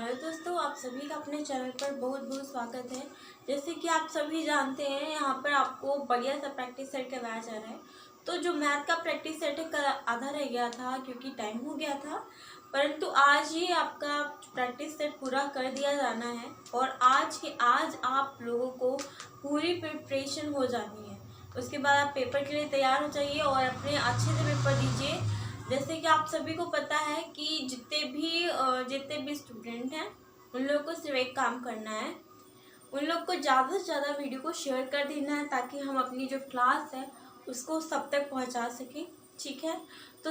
Hello दोस्तों, आप सभी का अपने चैनल पर बहुत बहुत स्वागत है। जैसे कि आप सभी जानते हैं, यहाँ पर आपको बढ़िया सा प्रैक्टिस सेट करवाया जा रहा है। तो जो मैथ का प्रैक्टिस सेट है कल आधा रह गया था क्योंकि टाइम हो गया था, परंतु आज ही आपका प्रैक्टिस सेट पूरा कर दिया जाना है और आज आप लोगों को पूरी प्रिपरेशन हो जानी है। उसके बाद आप पेपर के लिए तैयार हो जाइए और अपने अच्छे से पेपर दीजिए। जैसे कि आप सभी को पता है कि जितने भी स्टूडेंट हैं उन लोगों को सिर्फ एक काम करना है, उन लोग को ज़्यादा से ज़्यादा वीडियो को शेयर कर देना है ताकि हम अपनी जो क्लास है उसको सब तक पहुंचा सकें। ठीक है, तो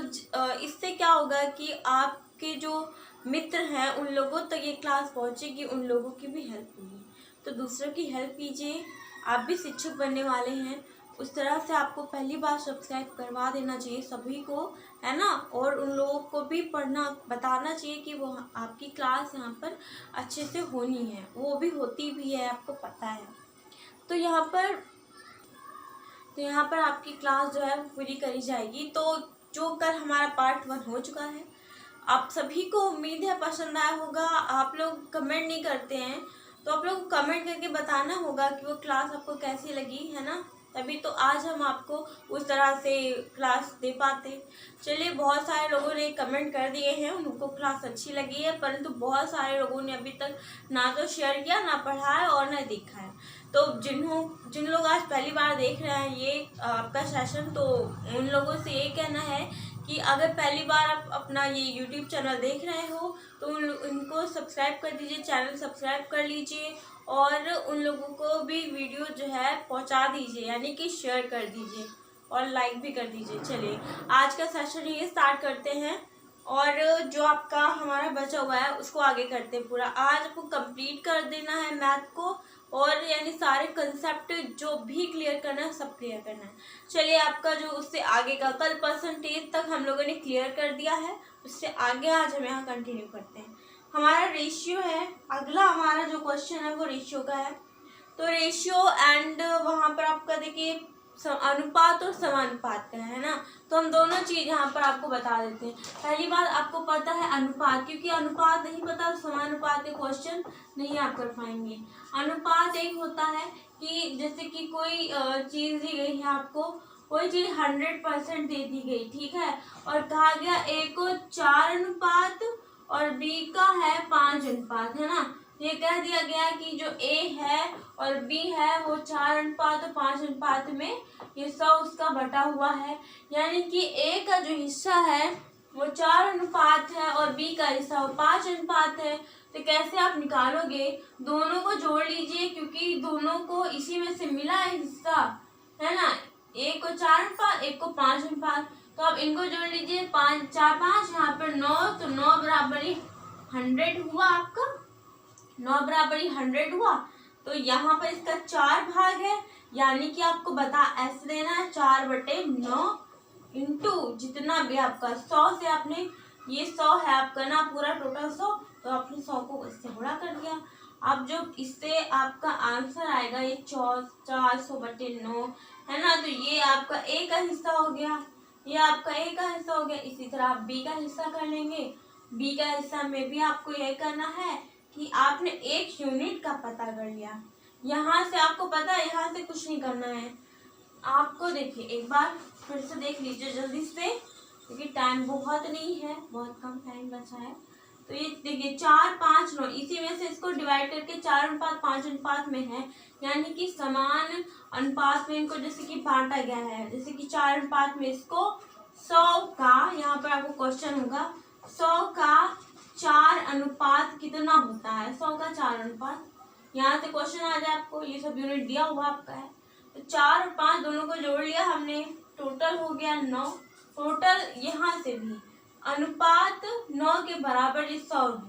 इससे क्या होगा कि आपके जो मित्र हैं उन लोगों तक ये क्लास पहुंचेगी, उन लोगों की भी हेल्प होगी। तो दूसरों की हेल्प कीजिए, आप भी शिक्षक बनने वाले हैं। उस तरह से आपको पहली बार सब्सक्राइब करवा देना चाहिए सभी को, है ना। और उन लोगों को भी पढ़ना बताना चाहिए कि वो आपकी क्लास यहाँ पर अच्छे से होनी है, वो भी होती भी है, आपको पता है। तो यहाँ पर आपकी क्लास जो है वो पूरी करी जाएगी। तो जो कल हमारा पार्ट 1 हो चुका है, आप सभी को उम्मीद है पसंद आया होगा। आप लोग कमेंट नहीं करते हैं, तो आप लोग को कमेंट करके बताना होगा कि वो क्लास आपको कैसी लगी, है ना। तभी तो आज हम आपको उस तरह से क्लास दे पाते। चलिए, बहुत सारे लोगों ने कमेंट कर दिए हैं, उनको क्लास अच्छी लगी है, परंतु बहुत सारे लोगों ने अभी तक ना तो शेयर किया, ना पढ़ा है और ना देखा है। तो जिन लोग आज पहली बार देख रहे हैं ये आपका सेशन, तो उन लोगों से ये कहना है कि अगर पहली बार आप अपना ये YouTube चैनल देख रहे हो तो उनको सब्सक्राइब कर दीजिए, चैनल सब्सक्राइब कर लीजिए और उन लोगों को भी वीडियो जो है पहुंचा दीजिए, यानी कि शेयर कर दीजिए और लाइक भी कर दीजिए। चलिए, आज का सेशन ये स्टार्ट करते हैं और जो आपका हमारा बचा हुआ है उसको आगे करते हैं। पूरा आज आपको कंप्लीट कर देना है मैथ को, और यानी सारे कंसेप्ट जो भी क्लियर करना है सब क्लियर करना है। चलिए, आपका जो उससे आगे का कल परसेंटेज तक हम लोगों ने क्लियर कर दिया है, उससे आगे आज हम यहाँ कंटिन्यू करते हैं। हमारा रेशियो है, अगला हमारा जो क्वेश्चन है वो रेशियो का है। तो रेशियो एंड वहाँ पर आपका देखिए अनुपात और समानुपात का है ना। तो हम दोनों चीज यहाँ पर आपको बता देते हैं। पहली बात, आपको पता है अनुपात, क्योंकि अनुपात नहीं पता तो समानुपात के क्वेश्चन नहीं आप कर पाएंगे। अनुपात एक होता है कि जैसे कि कोई चीज दी गई है आपको, कोई चीज 100% दे दी गई, ठीक है, और कहा गया ए को 4 अनुपात और बी का है 5 अनुपात, है ना। ये कह दिया गया कि जो ए है और बी है वो 4 अनुपात और 5 अनुपात में ये 100 उसका बटा हुआ है, यानी कि ए का जो हिस्सा है वो 4 अनुपात है और बी का हिस्सा वो 5 अनुपात है। तो कैसे आप निकालोगे, दोनों को जोड़ लीजिए क्योंकि दोनों को इसी में से मिला है हिस्सा, है ना। एक को 4 अनुपात, एक को 5 अनुपात, तो आप इनको जोड़ लीजिए, 5 4 5, यहाँ पर 9, तो 9 बराबर 100 हुआ आपका, 9 बराबर 100 हुआ। तो यहाँ पर इसका 4 भाग है, यानी कि आपको बता ऐसे देना है 4/9 इंटू जितना भी आपका 100 से आपने, ये 100 है आपका ना पूरा टोटल 100, तो आपने 100 को इससे गुणा कर दिया। अब जो इससे आपका आंसर आएगा ये 400/9, है ना। तो ये आपका ए का हिस्सा हो गया, ये आपका ए का हिस्सा हो गया। इसी तरह आप बी का हिस्सा कर लेंगे। बी का हिस्सा में भी आपको यह करना है कि आपने 1 यूनिट का पता कर लिया। यहाँ से आपको पता है, यहाँ से कुछ नहीं करना है आपको। देखिए, एक बार फिर से देख लीजिए जल्दी से, क्योंकि टाइम बहुत नहीं है, बहुत कम टाइम बचा है। तो ये देखिए 4 5 9, इसी में से इसको डिवाइड करके 4 अनुपात 5 अनुपात में है, यानी कि समान अनुपात में इनको जैसे कि बांटा गया है। जैसे कि 4 अनुपात में इसको 100 का, यहाँ पर आपको क्वेश्चन होगा 100 का 4 अनुपात कितना होता है, 100 का 4 अनुपात, यहाँ से क्वेश्चन आ जाए आपको, ये सब यूनिट दिया हुआ आपका है। तो 4 और 5 दोनों को जोड़ लिया हमने, टोटल हो गया 9। टोटल यहाँ से भी अनुपात 9 के बराबर ये 100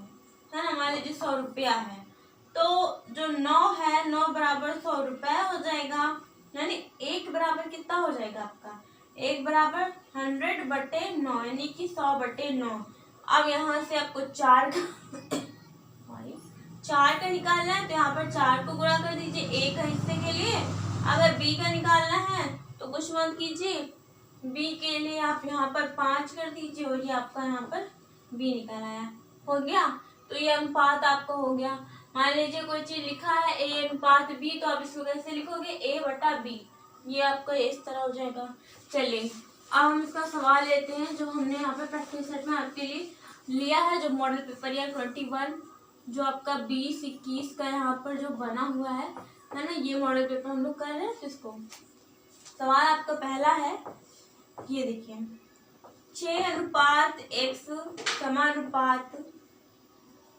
है ना, हमारे जो 100 रुपया है। तो जो 9 है, 9 बराबर 100 रुपये हो जाएगा, यानी 1 बराबर कितना हो जाएगा आपका, 1 बराबर 100/9, यानी कि 100/9। अब यहाँ से आपको 4 का निकालना है, तो यहाँ पर 4 को गुणा कर दीजिए ए का हिस्से के लिए। अगर बी का निकालना है तो कुछ मत कीजिए, बी के लिए आप यहाँ पर 5 कर दीजिए और ये आपका यहाँ पर बी निकल आया, हो गया। तो ये अनुपात आपका हो गया। मान लीजिए कोई चीज लिखा है A अनुपात B, तो आप इसको कैसे लिखोगे, A/B। ये आपका इस तरह हो जाएगा। चलिए अब हम इसका सवाल लेते हैं जो हमने यहाँ पे प्रैक्टिस सेट में आपके लिए लिया है, जो मॉडल पेपर या 21 जो आपका 20-21 का यहाँ पर जो बना हुआ है ना, ये मॉडल पेपर हम लोग कर रहे हैं। इसको सवाल आपका पहला है, ये देखिए 6:x समानुपात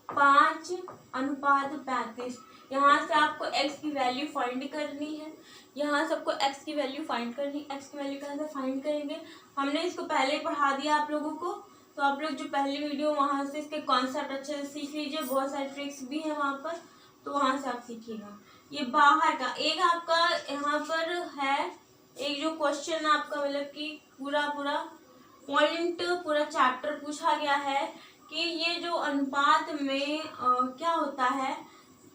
5:35। यहाँ से आपको x की वैल्यू फाइंड करनी है, यहाँ से आपको x की वैल्यू फाइंड करनी। x की वैल्यू कैसे फाइंड करेंगे, हमने इसको पहले ही पढ़ा दिया आप लोगों को, तो आप लोग जो पहली वीडियो वहाँ से इसके कॉन्सेप्ट अच्छे से सीख लीजिए। बहुत सारे ट्रिक्स भी हैं वहाँ पर, तो वहाँ से आप सीखिएगा। ये बाहर का एक आपका यहाँ पर है, एक जो क्वेश्चन आपका मतलब कि पूरा पॉइंट पूरा चैप्टर पूछा गया है कि ये जो अनुपात में क्या होता है,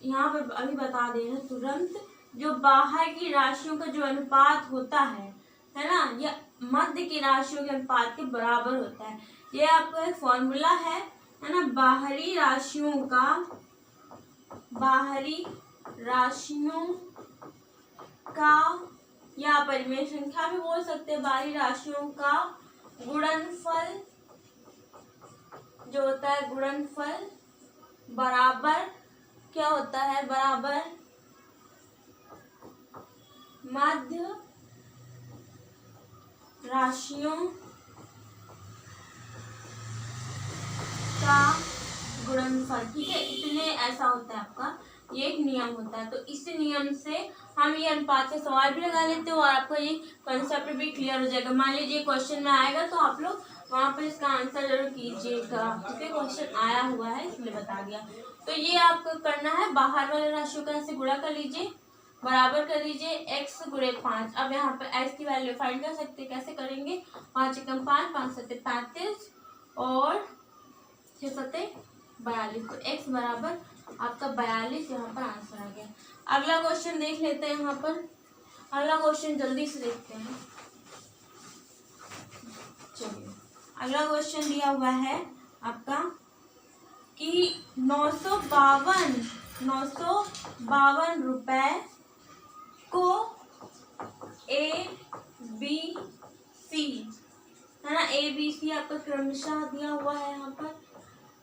यहाँ पर अभी बता दे रहे हैं तुरंत। जो बाहर की राशियों का जो अनुपात होता है ना, ये मध्य की राशियों के अनुपात के बराबर होता है। ये आपका एक फॉर्मूला है ना, बाहरी राशियों का या परिमेय संख्या भी बोल सकते हैं, बाहरी राशियों का गुणनफल जो होता है, गुणनफल बराबर क्या होता है, बराबर मध्य राशियों का गुणनफल। ठीक है, इतने ऐसा होता है आपका, ये एक नियम होता है। तो इस नियम से हम ये अनुपात के सवाल भी लगा लेते हैं और आपका ये कॉन्सेप्ट भी क्लियर हो जाएगा। मान लीजिए क्वेश्चन में आएगा तो आप लोग वहाँ पर इसका आंसर जरूर कीजिएगा, क्योंकि क्वेश्चन आया हुआ है इसलिए बता दिया। तो ये आपको करना है, बाहर वाले राशियों का ऐसे गुणा कर लीजिए, बराबर कर लीजिए x × 5। अब यहाँ पर x की वैल्यू फाइंड कर सकते हैं, कैसे करेंगे, 5 × 5 5 × 7 35 और 6 × 7 42। तो x बराबर आपका 42 यहाँ पर आंसर आ गया। अगला क्वेश्चन देख लेते हैं। यहाँ पर अगला क्वेश्चन जल्दी से देखते हैं। चलिए अगला क्वेश्चन दिया हुआ है आपका कि 952 रुपए को ABC है ना, ABC आपका क्रमशः दिया हुआ है। यहाँ पर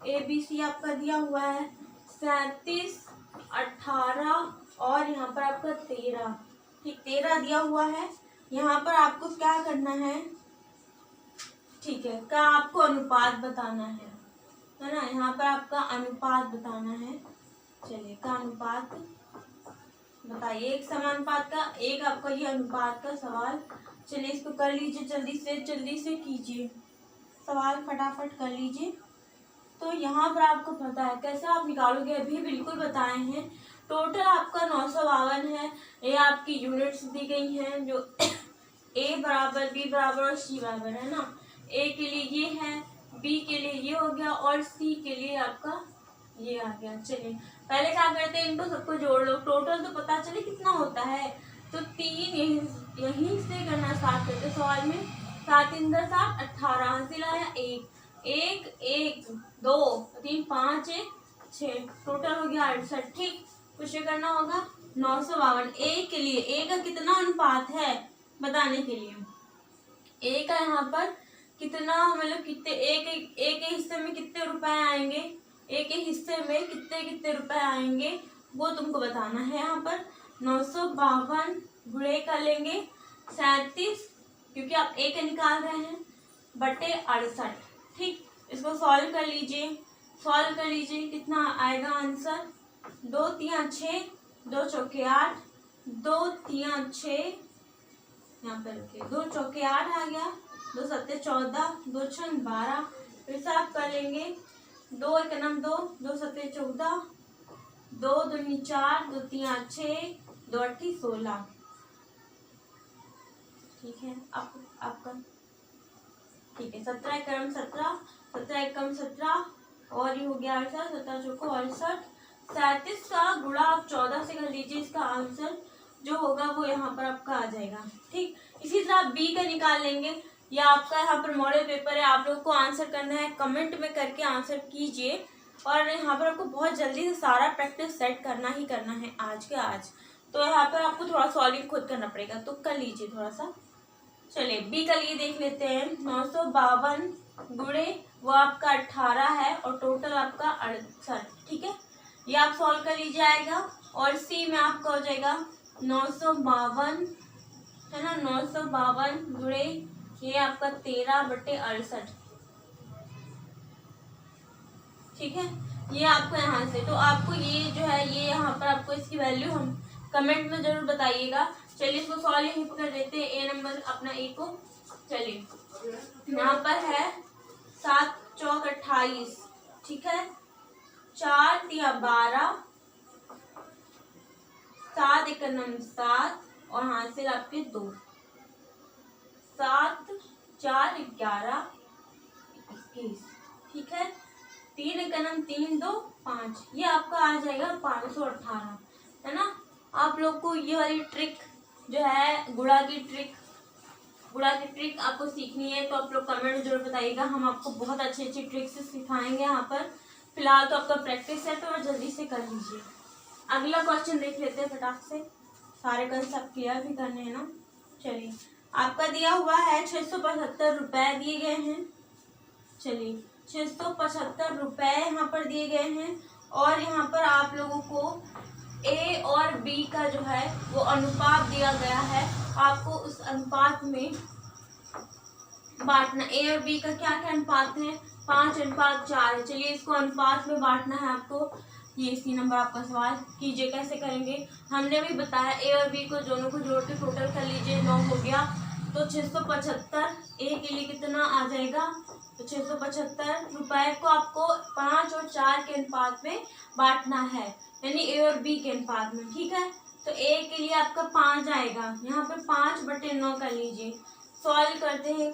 ABC आपका दिया हुआ है 37, 18 और यहाँ पर आपका 13। ठीक, 13 दिया हुआ है। यहाँ पर आपको क्या करना है, ठीक है, का आपको अनुपात बताना है ना, यहाँ पर आपका अनुपात बताना है। चलिए का अनुपात बताइए, एक समानुपात का, एक आपका ये अनुपात का सवाल। चलिए इसको कर लीजिए, जल्दी से कीजिए सवाल, फटाफट कर लीजिए। तो यहाँ पर आपको पता है कैसे आप निकालोगे, अभी बिल्कुल बताए हैं। टोटल आपका 952 है। ये आपकी यूनिट्स दी गई हैं जो A बराबर, B बराबर और C बराबर है ना। A के लिए ये है, B के लिए ये हो गया और C के लिए आपका ये आ गया। चलिए पहले क्या करते हैं, इनको सबको जोड़ लो, टोटल तो पता चले कितना होता है। तो 3 यहीं से करना स्टार्ट करते सवाल में। 7 × 7 18 हासिल आया, 1 1 1 2 3 5 1 6, टोटल हो गया 68। ठीक, कुछ करना होगा 952। A के लिए A का कितना अनुपात है बताने के लिए, A का यहाँ पर कितना, मतलब कितने एक हिस्से में कितने रुपए आएंगे, एक हिस्से में कितने रुपए आएंगे वो तुमको बताना है। यहाँ पर 952 गुणे कर लेंगे 37, क्योंकि आप एक निकाल रहे हैं, बटे 68। ठीक, इसको सॉल्व कर लीजिए, कितना आएगा आंसर, 2 3 6 2 चौके 8 2 3 6, यहाँ पर रखिए, 2 चौके 8 आ गया, 2 7 14 2 6 12। फिर से आप कर लेंगे, 2 1 2 2 7 14 2 2 4 2 3 6 2 8 16। ठीक है, आपका ठीक है, 17 क्रम 17 17 क्रम 17 और ये हो गया 68, 17 चौको 68। 37 का गुणा आप 14 से कर लीजिए, इसका आंसर जो होगा वो यहाँ पर आपका आ जाएगा। ठीक, इसी तरह आप B का निकाल लेंगे। या आपका यहाँ पर मॉडल पेपर है, आप लोग को आंसर करना है, कमेंट में करके आंसर कीजिए। और यहाँ पर आपको बहुत जल्दी से सारा प्रैक्टिस सेट करना ही करना है आज के आज। तो यहाँ पर आपको थोड़ा सॉल्विंग खुद करना पड़ेगा, तो कर लीजिए थोड़ा सा। चलिए बी का लिए देख लेते हैं। 952 गुणे वो आपका 18 है और टोटल आपका 68, ठीक है, ये आप सॉल्व कर लीजिए आएगा। और सी में आपका हो जाएगा 952 है ना, 952 गुणे ये आपका 13/68, ठीक है, ये आपको यहाँ से। तो आपको ये जो है ये यहाँ पर आपको इसकी वैल्यू हम कमेंट में जरूर बताइएगा। चलिए इसको सॉल्व यहीं पर कर देते हैं, ए नंबर अपना ए को। चलिए यहाँ पर है 7 चौक 28, ठीक है, 4 तिया 12, 7 एक 7 और हासिल आपके 2, 7 4 11 21, ठीक है, 3 एक 3 2 5, ये आपका आ जाएगा 518, है ना। आप लोग को ये वाली ट्रिक जो है गुणा की ट्रिक आपको सीखनी है तो आप लोग कमेंट में जरूर बताइएगा। हम आपको बहुत अच्छी अच्छी ट्रिक्स सिखाएंगे यहाँ पर। फिलहाल तो आपका प्रैक्टिस है तो जल्दी से कर लीजिए। अगला क्वेश्चन देख लेते हैं फटाक से, सारे कंसेप्ट क्लियर भी करने हैं ना। चलिए आपका दिया हुआ है 675 रुपए दिए गए हैं। चलिए 675 रुपए यहाँ पर दिए गए हैं और यहाँ पर आप लोगों को ए और बी का जो है वो अनुपात दिया गया है। आपको उस अनुपात में बांटना। ए और बी का क्या क्या अनुपात है, 5:4 है। चलिए इसको अनुपात में बांटना है आपको। ये इसी नंबर आपका सवाल कीजिए, कैसे करेंगे हमने भी बताया। ए और बी को दोनों को जोड़ के टोटल कर लीजिए, 9 हो गया। तो 675 ए के लिए कितना आ जाएगा, तो 675 रुपए को आपको 5 और 4 के अनुपात में बांटना है, यानी ए और बी के अनुपात में, ठीक है। तो ए के लिए आपका 5 आएगा, यहाँ पे 5/9 कर लीजिए। सॉल्व करते हैं।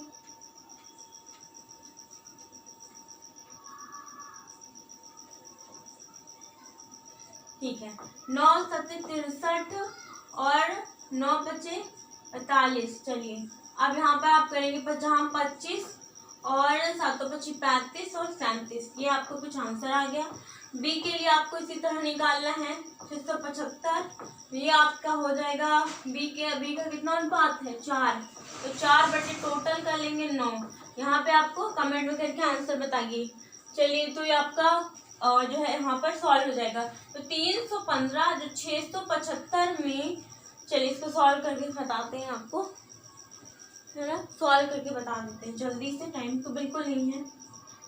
ठीक है, 9 7 63 और 9 5 45। चलिए अब यहाँ पर आप करेंगे 25 और 7 5 35 और 37। ये आपको कुछ आंसर आ गया। बी के लिए आपको इसी तरह निकालना है 675, ये आपका हो जाएगा। बी का कितना अनुपात है, 4, तो 4 टोटल कर लेंगे 9। यहाँ पे आपको कमेंट में करके आंसर बताइए। चलिए तो ये आपका जो है यहाँ पर सॉल्व हो जाएगा। तो 315 जो 675 में, चलिए इसको सॉल्व करके बताते हैं आपको, है ना, सॉल्व करके बता देते हैं जल्दी से, टाइम तो बिल्कुल नहीं है।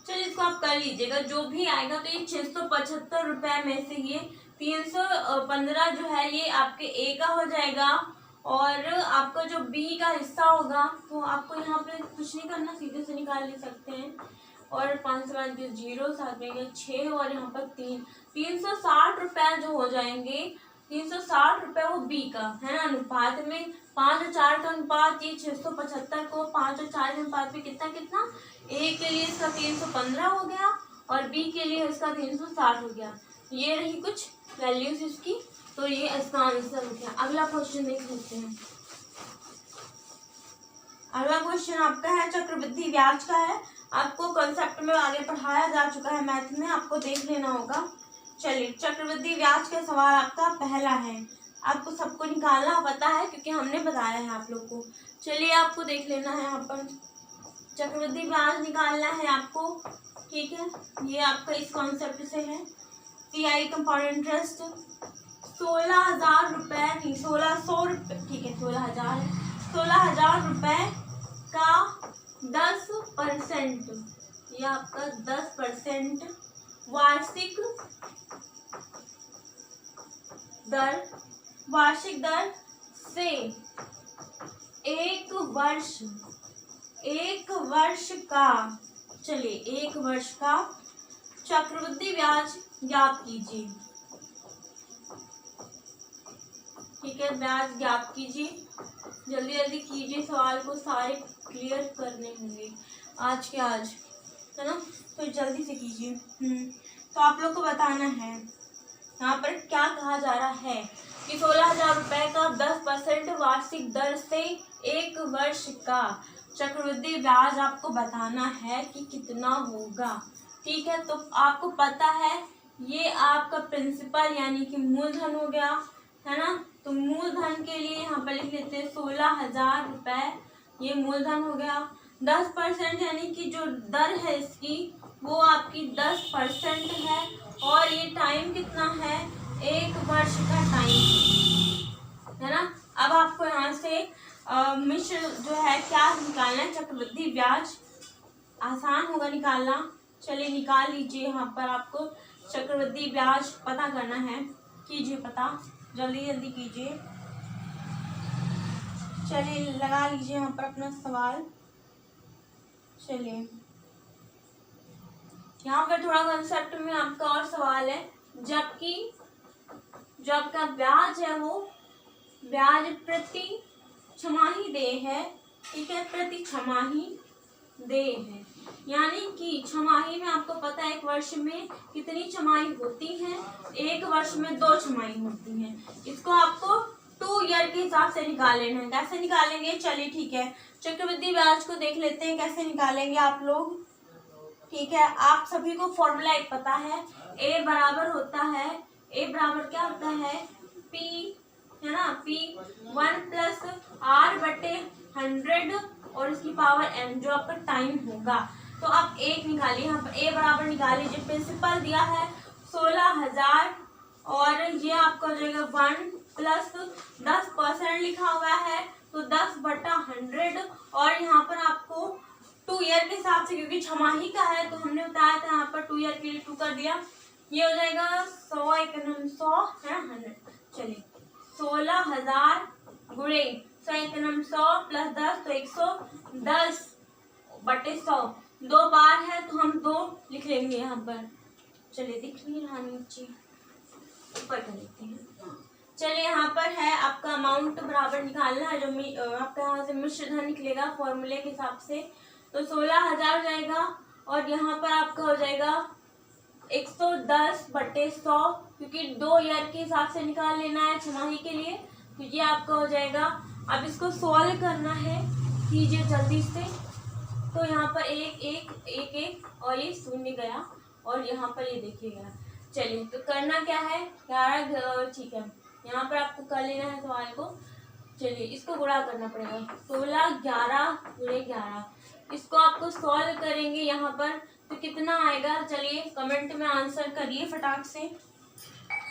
चलिए इसको आप कर लीजिएगा जो भी आएगा। तो ये 675 रुपए में से ये 315 जो है ये आपके ए का हो जाएगा और आपका जो बी का हिस्सा होगा तो आपको यहाँ पे कुछ नहीं करना, सीधे से निकाल ले सकते हैं। और 5 से 5 0, 7 में 6 और यहाँ पर 360 रुपए जो हो जाएंगे। 360 रुपए वो बी का है ना, अनुपात में 5 और 4 का अनुपात। ये 675 को 5 और 4 के अनुपात में कितना ए के लिए इसका 315 हो गया और बी के लिए इसका 360 हो गया। ये रही कुछ वैल्यूज इसकी, तो ये इसका आंसर हो गया। अगला क्वेश्चन देख लेते हैं। अगला क्वेश्चन आपका है चक्रवृद्धि ब्याज का है। आपको कॉन्सेप्ट में आगे पढ़ाया जा चुका है, मैथ में आपको देख लेना होगा। चलिए चक्रवृद्धि ब्याज का सवाल आपका पहला है। आपको सबको निकालना पता है क्योंकि हमने बताया है आप लोग को। चलिए आपको देख लेना है, यहाँ पर चक्रवृद्धि ब्याज निकालना है आपको, ठीक है। ये आपका इस कॉन्सेप्ट से है, CI कंपाउंड इंटरेस्ट 16,000 रुपए नहीं 1600 रुपए, ठीक है 16,000 रुपए का 10%, ये आपका 10% वार्षिक दर से एक वर्ष का, चलिए 1 वर्ष का चक्रवृद्धि ब्याज ज्ञात कीजिए, ठीक है। ब्याज ज्ञात कीजिए, जल्दी जल्दी कीजिए, सवाल को सारे क्लियर करने होंगे आज के आज, है ना, तो जल्दी से कीजिए। तो आप लोग को बताना है यहाँ पर क्या कहा जा रहा है कि 16,000 रुपए का 10% वार्षिक दर से 1 वर्ष का चक्रवृद्धि ब्याज आपको बताना है कि कितना होगा। ठीक है, तो आपको पता है ये आपका प्रिंसिपल यानी कि मूलधन हो गया, है ना। तो मूलधन के लिए यहाँ पर लिख लेते हैं 16,000 रुपये, ये मूलधन हो गया। 10% यानी कि जो दर है इसकी वो आपकी 10% है, और ये टाइम कितना है, 1 वर्ष का टाइम है ना। अब आपको यहाँ से मिश्र जो है क्या निकालना है, चक्रवृद्धि ब्याज। आसान होगा निकालना, चलिए निकाल लीजिए। यहाँ पर आपको चक्रवृद्धि ब्याज पता करना है, कीजिए पता, जल्दी जल्दी कीजिए। चलिए लगा लीजिए यहाँ पर अपना सवाल। चलिए यहाँ पर थोड़ा कंसेप्ट में आपका और सवाल है, जबकि जो आपका ब्याज है वो ब्याज प्रति छमाही देय है, ठीक है, प्रति छमाही देय है। यानी कि छमाही में आपको पता है एक वर्ष में कितनी छमाही होती है, एक वर्ष में 2 छमाही होती है। इसको आपको 2 ईयर के हिसाब से निकाल लेना है। कैसे निकालेंगे, चलिए ठीक है, चक्रवृद्धि ब्याज को देख लेते हैं कैसे निकालेंगे आप लोग। ठीक है, आप सभी को फॉर्मूला एक पता है, ए बराबर होता है, ए बराबर क्या होता है, पी, है ना, P 1 + R/100 और इसकी पावर n, जो आपका टाइम होगा। तो आप एक निकालिए, यहाँ पर ए बराबर निकाल लीजिए। प्रिंसिपल दिया है 16,000 और ये आपका हो जाएगा 1 + 10% लिखा हुआ है, तो 10/100, और यहाँ पर आपको 2 ईयर के हिसाब से, क्योंकि छमाही का है तो हमने बताया था यहाँ पर 2 ईयर के लिए 2 कर दिया। ये हो जाएगा 100 × 100 है 100। चलिए 16,000 गुणे 100 × 100 + 10 तो 110/100, 2 बार है तो हम 2 लिख लेंगे यहाँ पर। चलिए दिख नहीं रहा नीचे, ऊपर कर लेते हैं। चलिए यहाँ पर है आपका अमाउंट बराबर निकालना है, जो आपका यहाँ से मिश्र धन निकलेगा फॉर्मूले के हिसाब से, तो 16,000 हो जाएगा, और यहाँ पर आपका हो जाएगा 110/100, क्योंकि 2 ईयर के हिसाब से निकाल लेना है छमाही के लिए, तो ये आपका हो जाएगा। अब इसको सॉल्व करना है, कीजिए जल्दी से। तो यहाँ पर 1 1 1 1 और ये शून्य गया, और यहाँ पर ये देखिएगा। चलिए तो करना क्या है, 11, ठीक है, यहाँ पर आपको कर लेना है सवाल को। चलिए इसको गुणा करना पड़ेगा, 16 11 गुणे 11, इसको आपको सॉल्व करेंगे यहाँ पर, तो कितना आएगा, चलिए कमेंट में आंसर करिए फटाक से,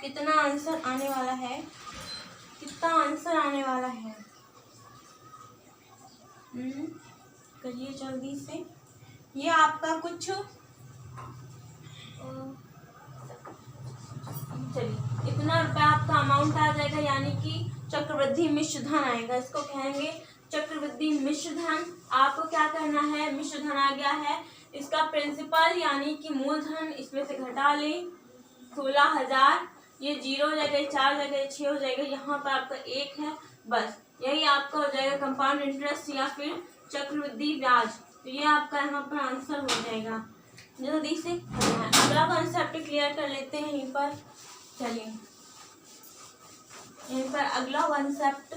कितना आंसर आने वाला है, कितना आंसर आने वाला है, करिए जल्दी से। ये आपका कुछ, चलिए इतना रुपया आपका अमाउंट आ जाएगा, यानी कि चक्रवृद्धि मिश्र धन आएगा, इसको कहेंगे चक्रवृद्धि मिश्र धन। आपको क्या करना है, मिश्र धन आ गया है, इसका प्रिंसिपल यानी कि मूलधन इसमें से घटा लें 16,000, ये 0 हो जाएगा, 4 हो जाएगा, 6 हो जाएगा, यहाँ पर आपका 1 है, बस यही आपका हो जाएगा कंपाउंड इंटरेस्ट या फिर चक्रवृद्धि ब्याज। तो ये आपका यहाँ पर आंसर हो जाएगा। जल्दी से अगला कॉन्सेप्ट क्लियर कर लेते हैं यहीं पर। चलिए यहीं पर अगला कॉन्सेप्ट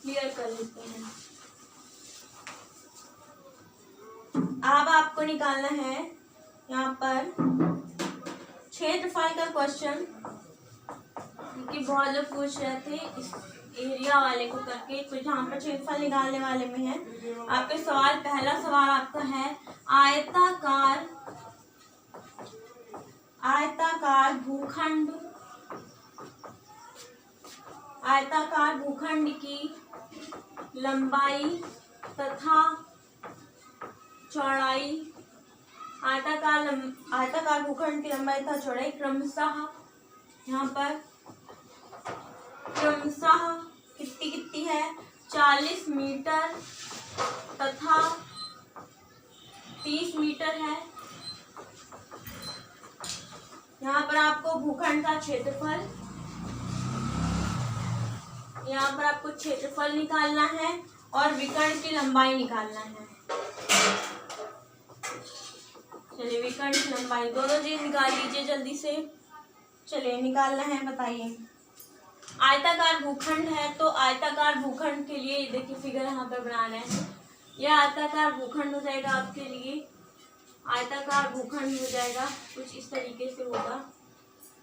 क्लियर कर लेते हैं। अब आपको निकालना है यहाँ पर क्षेत्रफल का क्वेश्चन, क्योंकि बहुत लोग पूछ रहे थे इस एरिया वाले को करके, तो जहाँ पर क्षेत्रफल निकालने वाले में है आपके सवाल। पहला सवाल आपका है आयताकार भूखंड की लंबाई तथा चौड़ाई, आयताकार भूखंड की लंबाई तथा चौड़ाई क्रमशः यहाँ पर कितनी है, 40 मीटर तथा 30 मीटर है। यहाँ पर आपको भूखंड का क्षेत्रफल, यहाँ पर आपको क्षेत्रफल निकालना है और विकर्ण की लंबाई निकालना है। चलिए विकर्ण की लंबाई दोनों चीज निकाल लीजिए जल्दी से। चलिए निकालना है, बताइए। आयताकार भूखंड है, तो आयताकार भूखंड के लिए देखिए फिगर यहाँ पर बना रहे हैं, यह आयताकार भूखंड हो जाएगा आपके लिए। आयताकार भूखंड हो जाएगा, कुछ इस तरीके से होगा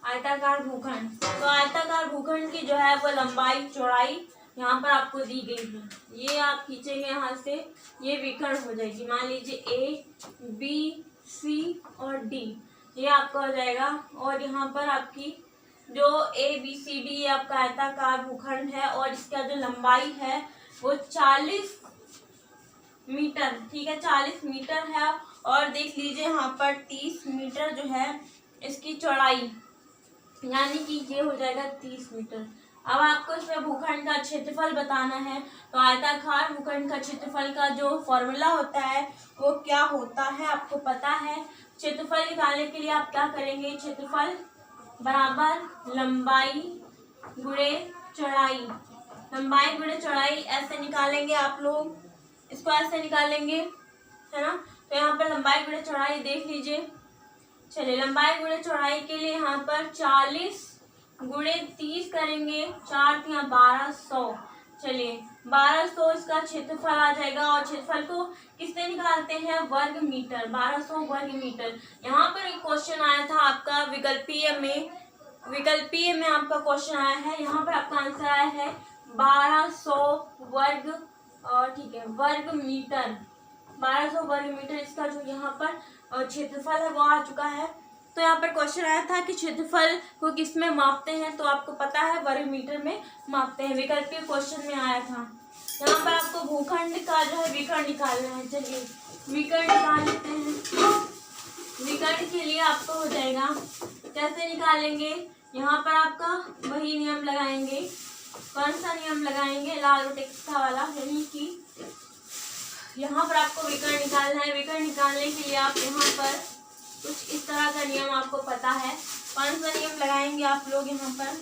आयताकार भूखंड। तो आयताकार भूखंड की जो है वो लंबाई चौड़ाई यहाँ पर आपको दी गई है। ये आप खींचेंगे यहाँ से, ये विकर्ण हो जाएगी। मान लीजिए ए, बी, सी और डी, ये आपका हो जाएगा। और यहाँ पर आपकी जो ए बी सी डी ये आपका आयताकार भूखंड है और इसका जो लंबाई है वो 40 मीटर, ठीक है, 40 मीटर है। और देख लीजिए यहाँ पर 30 मीटर जो है इसकी चौड़ाई, यानी कि ये हो जाएगा 30 मीटर। अब आपको इसमें भूखंड का क्षेत्रफल बताना है। तो आयताकार भूखंड का क्षेत्रफल का जो फॉर्मूला होता है वो क्या होता है आपको पता है। क्षेत्रफल निकालने के लिए आप क्या करेंगे, क्षेत्रफल बराबर लंबाई गुणे चौड़ाई, लंबाई गुणे चौड़ाई ऐसे निकालेंगे आप लोग, इसको ऐसे निकालेंगे, है ना। तो यहाँ पर लंबाई गुणे चौड़ाई देख लीजिए। चलिए लंबाई गुणे चौड़ाई के लिए यहाँ पर 40 गुणे 30 करेंगे, 4 × 1200। चलिए 1200 इसका क्षेत्रफल आ जाएगा। और क्षेत्रफल को किससे निकालते हैं, वर्ग मीटर, 1200 वर्ग मीटर। यहाँ पर एक क्वेश्चन आया था आपका विकल्पीय में आपका क्वेश्चन आया है। यहाँ पर आपका आंसर आया है 1200 वर्ग, ठीक है, वर्ग मीटर, 1200 वर्ग मीटर इसका जो यहाँ पर क्षेत्रफल है वो आ चुका है। तो यहाँ पर क्वेश्चन आया था कि क्षेत्रफल को किस में मापते हैं, तो आपको पता है वर्ग मीटर में मापते हैं, विकल्पीय क्वेश्चन में आया था। यहाँ पर आपको भूखंड का जो है विकर्ण निकालना है। चलिए विकर्ण निकाल लेते हैं। विकर्ण के लिए आपको हो जाएगा, कैसे निकालेंगे, यहाँ पर आपका वही नियम लगाएंगे। कौन सा नियम लगाएंगे, लाल टेक्स्ट वाला, यानी कि यहाँ पर आपको विकर्ण निकालना है। विकर्ण निकालने के लिए आप यहाँ पर कुछ इस तरह का नियम आपको पता है। कौन सा नियम लगाएंगे आप लोग यहाँ पर,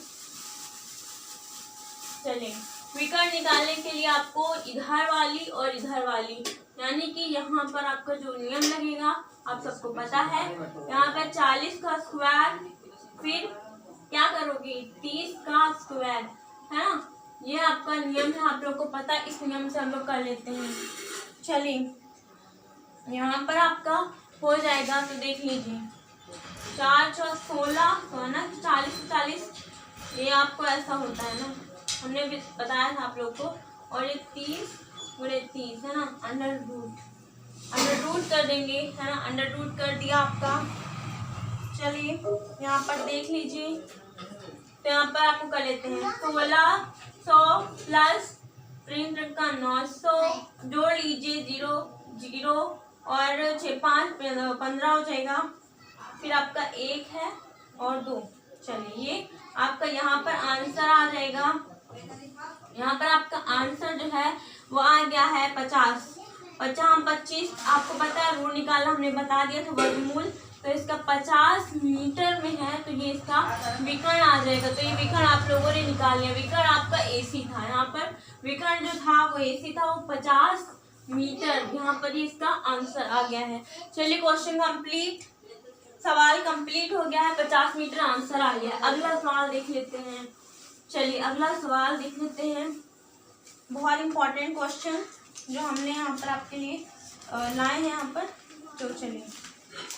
चलिए विकर्ण निकालने के लिए आपको इधर वाली और इधर वाली, यानी कि यहाँ पर आपका जो नियम लगेगा आप सबको पता है। यहाँ पर 40 का स्क्वायर, फिर क्या करोगे 30 का स्क्वायर, है ना, ये आपका नियम है, आप लोग को पता है। इस नियम से हम लोग कर लेते हैं। चलिए यहाँ पर आपका हो जाएगा, तो देख लीजिए 4 × 16 तो है ना, 40 ये आपको ऐसा होता है ना, हमने भी बताया था आप लोग को। और ये 30 गुणे 30 है ना, अंडर रूट कर देंगे, है ना, अंडर रूट कर दिया आपका। चलिए यहाँ पर देख लीजिए, तो यहाँ पर आपको कर लेते हैं 1600 प्लस प्रिंट का 900, जोड़ लीजिए 0 और 6 5 15 हो जाएगा। फिर आपका 1 है और 2। चलिए ये आपका यहाँ पर आंसर आ जाएगा। यहाँ पर आपका आंसर जो है वो आ गया है 50। 25 आपको पता है, रूट निकालना हमने बता दिया था, वर्गमूल। तो इसका 50 मीटर में है, तो ये इसका विकर्ण आ जाएगा। तो ये विकर्ण आप लोगों ने निकाल लिया। विकर्ण आपका AC था, यहाँ पर विकर्ण जो था वो AC था, वो 50 मीटर, यहाँ पर ही इसका आंसर आ गया है। चलिए क्वेश्चन कंप्लीट, सवाल कंप्लीट हो गया है, 50 मीटर आंसर आ गया। अगला सवाल देख लेते हैं। चलिए अगला सवाल देख लेते हैं, बहुत इंपॉर्टेंट क्वेश्चन जो हमने यहाँ पर आपके लिए लाए हैं यहाँ पर। तो चलिए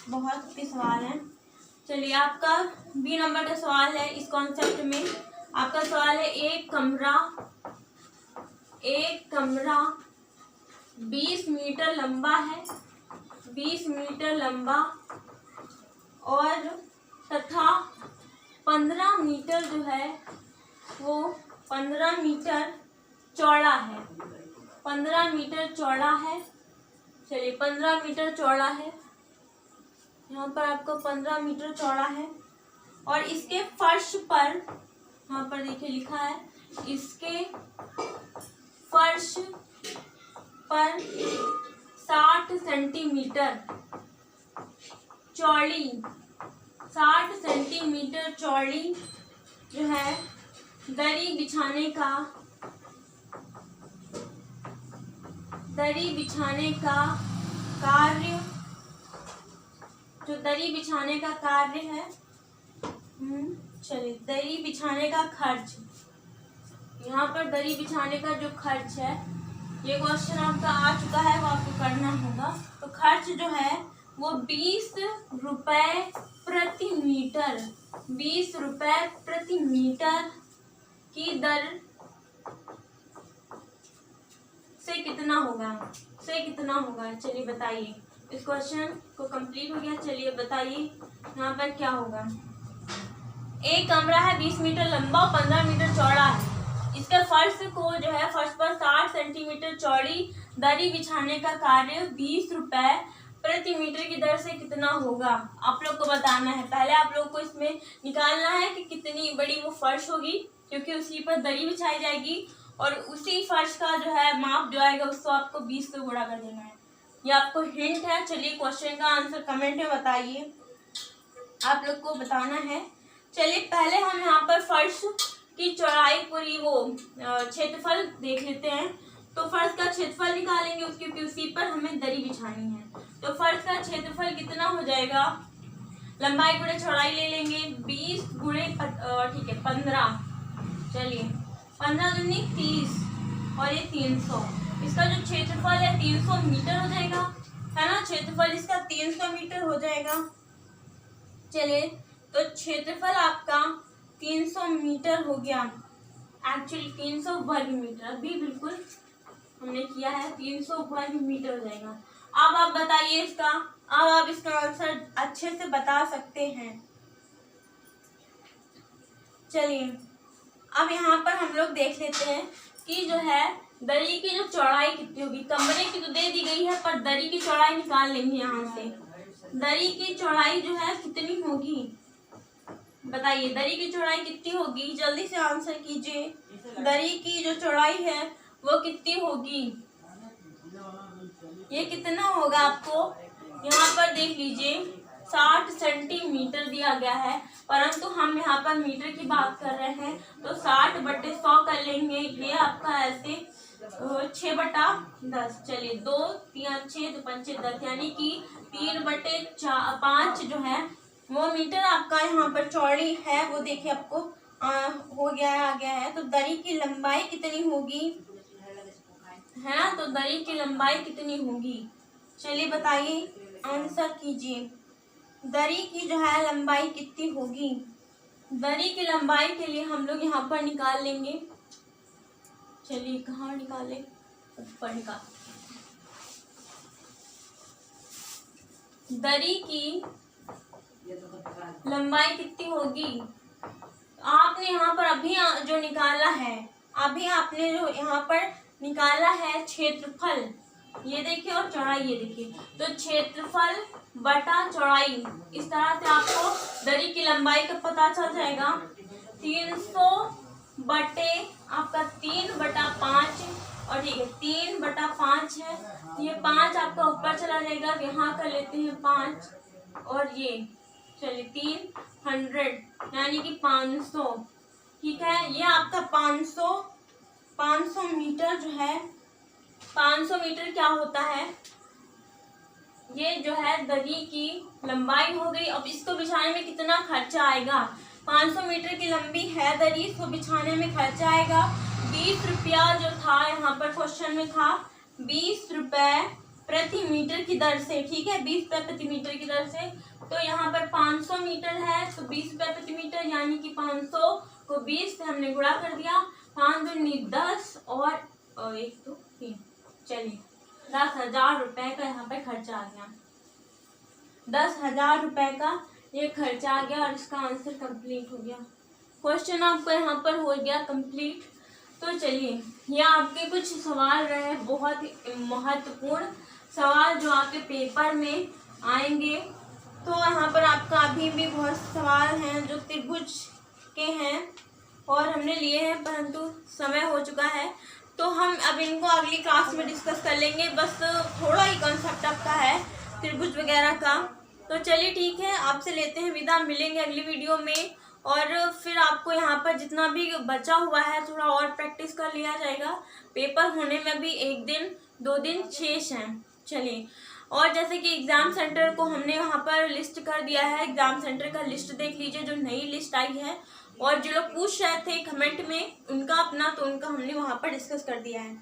बहुत से सवाल हैं। चलिए आपका B नंबर का सवाल है इस कॉन्सेप्ट में। आपका सवाल है एक कमरा 20 मीटर लंबा है, 20 मीटर लंबा और तथा 15 मीटर जो है वो 15 मीटर चौड़ा है, 15 मीटर चौड़ा है। चलिए 15 मीटर चौड़ा है, यहाँ पर आपको 15 मीटर चौड़ा है। और इसके फर्श पर, यहाँ पर देखिए लिखा है, इसके फर्श पर 60 सेंटीमीटर चौड़ी, 60 सेंटीमीटर चौड़ी जो है दरी बिछाने कार्य, जो दरी बिछाने का कार्य है, चलिए दरी बिछाने का खर्च, यहाँ पर दरी बिछाने का जो खर्च है, ये क्वेश्चन आपका आ चुका है, वो आपको करना होगा। तो खर्च जो है वो 20 रुपए प्रति मीटर, 20 रुपए प्रति मीटर की दर से कितना होगा, चलिए बताइए। इस क्वेश्चन को कंप्लीट हो गया। चलिए बताइए यहाँ पर क्या होगा। एक कमरा है 20 मीटर लंबा और 15 मीटर चौड़ा है। इसके फर्श को जो है फर्श पर 60 सेंटीमीटर चौड़ी दरी बिछाने का कार्य 20 रुपए प्रति मीटर की दर से कितना होगा, आप लोग को बताना है। पहले आप लोग को इसमें निकालना है कि कितनी बड़ी वो फर्श होगी, क्योंकि उसी पर दरी बिछाई जाएगी और उसी फर्श का जो है माप जो आएगा उसको आपको 20 से गुणा कर देना है। ये आपको हिंट है। चलिए क्वेश्चन का आंसर कमेंट में बताइए, आप लोग को बताना है। चलिए पहले हम यहाँ पर फर्श की चौड़ाई पूरी वो क्षेत्रफल देख लेते हैं। तो फर्श का क्षेत्रफल निकालेंगे क्योंकि उसी पर हमें दरी बिछानी है। तो फर्श का क्षेत्रफल कितना हो जाएगा, लंबाई गुणे चौड़ाई ले लेंगे, 20 गुणे ठीक है 15, चलिए 15 दूनी 30 और ये 300। इसका जो क्षेत्रफल है 300 मीटर हो जाएगा, है ना। क्षेत्रफल इसका 300 मीटर हो जाएगा। चलिए तो क्षेत्रफल आपका 300 मीटर हो गया, एक्चुअली 300 वर्ग मीटर, अभी बिल्कुल हमने किया है, 300 वर्ग मीटर हो जाएगा। अब आप बताइए इसका, अब आप इसका आंसर अच्छे से बता सकते हैं। चलिए अब यहाँ पर हम लोग देख लेते हैं कि जो है दरी की जो चौड़ाई कितनी होगी। कमरे की तो दे दी गई है, पर दरी की चौड़ाई निकाल लेंगे यहाँ से। दरी की चौड़ाई जो है कितनी होगी, बताइए दरी की चौड़ाई कितनी होगी, जल्दी से आंसर कीजिए। दरी की जो चौड़ाई है वो कितनी होगी, ये कितना होगा आपको यहाँ पर देख लीजिए। 60 सेंटीमीटर दिया गया है, परंतु हम यहाँ पर मीटर की बात कर रहे हैं तो 60/100 कर लेंगे। ये आपका ऐसे 6/10। चलिए 2 3 6 2 5 10, यानी कि 3/5 जो है वो मीटर आपका यहाँ पर चौड़ी है। वो देखिए आपको हो गया है, आ गया है। तो दरी की लंबाई कितनी होगी, है ना। तो दरी की लंबाई कितनी होगी, चलिए बताइए, आंसर कीजिए। दरी की जो है लंबाई कितनी होगी। दरी की लंबाई के लिए हम लोग यहाँ पर निकाल लेंगे। चलिए कहाँ निकाले, ऊपर निकाल। दरी की लंबाई कितनी होगी, आपने यहाँ पर अभी जो निकाला है, अभी आपने जो यहाँ पर निकाला है क्षेत्रफल, ये देखिए, और चौड़ाई ये देखिए। तो क्षेत्रफल बटा चौड़ाई, इस तरह से आपको दरी की लंबाई का पता चल जाएगा। 300 बटे आपका 3/5 और ठीक है 3/5 है। ये 5 आपका ऊपर चला जाएगा, यहाँ कर लेते हैं 5 और ये चलिए 300 यानी कि 500, ठीक है। ये आपका 500 मीटर जो है, 500 मीटर क्या होता है, ये जो है दरी की लंबाई हो गई। अब इसको बिछाने में कितना खर्चा आएगा, 500 मीटर की लंबी है दरी, इसको बिछाने में खर्चा आएगा 20 रुपया, जो था यहाँ पर क्वेश्चन में था 20 रुपए प्रति मीटर की दर से, ठीक है, 20 रुपए प्रति मीटर की दर से। तो यहाँ पर 500 मीटर है तो 20 रुपए प्रति मीटर, यानी कि 500 को 20 से हमने गुणा कर दिया, 5 दूनी 10 और 1 2 3, चलिए 10,000 रुपए का यहाँ पे खर्चा आ गया। 10,000 रुपए का ये खर्चा आ गया और इसका आंसर कंप्लीट हो गया। क्वेश्चन आपका यहाँ पर हो गया कंप्लीट। तो चलिए ये आपके कुछ सवाल रहे, बहुत ही महत्वपूर्ण सवाल जो आपके पेपर में आएंगे। तो यहाँ पर आपका अभी भी बहुत सवाल हैं जो त्रिभुज के हैं और हमने लिए हैं, परंतु समय हो चुका है तो हम अब इनको अगली क्लास में डिस्कस कर लेंगे। बस थोड़ा ही कॉन्सेप्ट आपका है त्रिभुज वगैरह का। तो चलिए ठीक है, आपसे लेते हैं विदा, मिलेंगे अगली वीडियो में। और फिर आपको यहाँ पर जितना भी बचा हुआ है थोड़ा और प्रैक्टिस कर लिया जाएगा, पेपर होने में भी 1 दिन 2 दिन शेष हैं। चलिए, और जैसे कि एग्ज़ाम सेंटर को हमने वहाँ पर लिस्ट कर दिया है, एग्ज़ाम सेंटर का लिस्ट देख लीजिए जो नई लिस्ट आई है, और जो लोग पूछ रहे थे कमेंट में उनका अपना, तो उनका हमने वहाँ पर डिस्कस कर दिया है।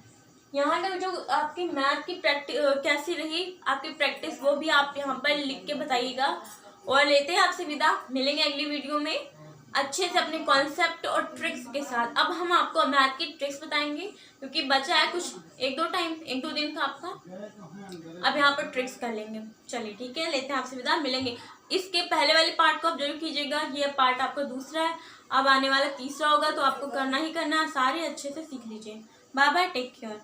यहाँ का जो आपकी मैथ की प्रैक्टिस कैसी रही, आपकी प्रैक्टिस, वो भी आप यहाँ पर लिख के बताइएगा। और लेते हैं आपसे विदा, मिलेंगे अगली वीडियो में अच्छे से अपने कॉन्सेप्ट और ट्रिक्स के साथ। अब हम आपको मैथ की ट्रिक्स बताएंगे क्योंकि बचा है कुछ एक दो दिन का आपका, अब यहाँ पर ट्रिक्स कर लेंगे। चलिए ठीक है, लेते हैं आपसे विदा, मिलेंगे। इसके पहले वाले पार्ट को आप जरूर कीजिएगा, ये पार्ट आपका दूसरा है, अब आने वाला तीसरा होगा, तो आपको करना ही करना है, सारे अच्छे से सीख लीजिए। Bye bye, take care.